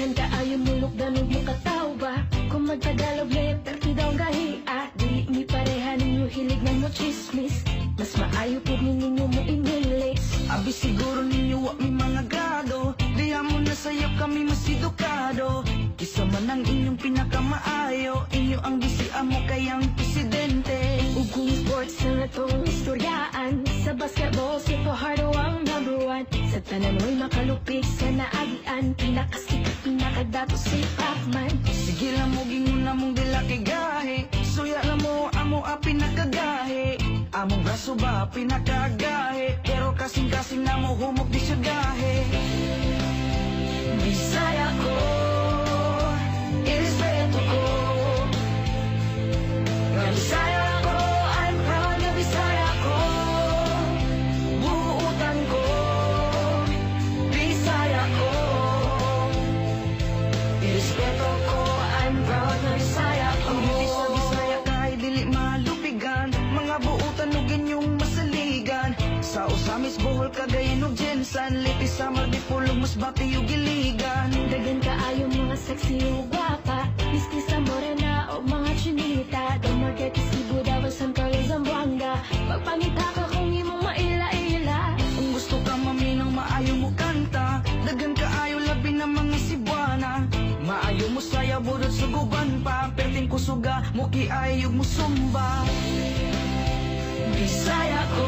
Daghan ka ayo mulok danog mo kataw ba? Kung magtagalog letter daw gahiya, dili ni pareha ninyo hilig na mo chismis. Mas maayo po ninyo mo English. Abi siguro ninyo wa may mga grado, diya mo na sayo kami mas edukado. Isa man ang inyong pinakamaayo, inyo ang bisi amo kayang presidente. Ug kung sports na natong istoryaan, sa basketball si Fajardo ang #1. Sa tanan mo'y makalupig sa naagian, pinakasikat pinakadato si Pacman. Sige lang mo gingon na mong dila kay gahe, suya na mo amo a pinakagahe. Among braso ba pinakagahe, pero kasing-kasing na mo humok di siya gahe. Bisaya ko, irespeto ko. Nga Bisaya ko, I'm proud na Bisaya ko. Buutan ko, Bisaya ko. Irespeto ko, I'm proud na Bisaya ko. Ang hindi sa Bisaya kahit dili malupigan, mga buutan ug inyong masaligan. Sa Usamis, Bohol, Cagayan ug Jensan, Liti, Samar, Dipolog, Masbate ug Iligan. Dagan kaayo mga sexy o guwapa, Iski sa Morena o mga chinita. Dumarket, Cebu, Davao, San Carlos, Zamboanga. Magpangita ka kung imong maila-ila. Kung gusto ka maminang maayo mo kanta, dagan kaayo labi na mga Cebuana. Maayo mo saya budot suguban pa, perting kusuga mo kiayog mo sumba. Bisaya ko,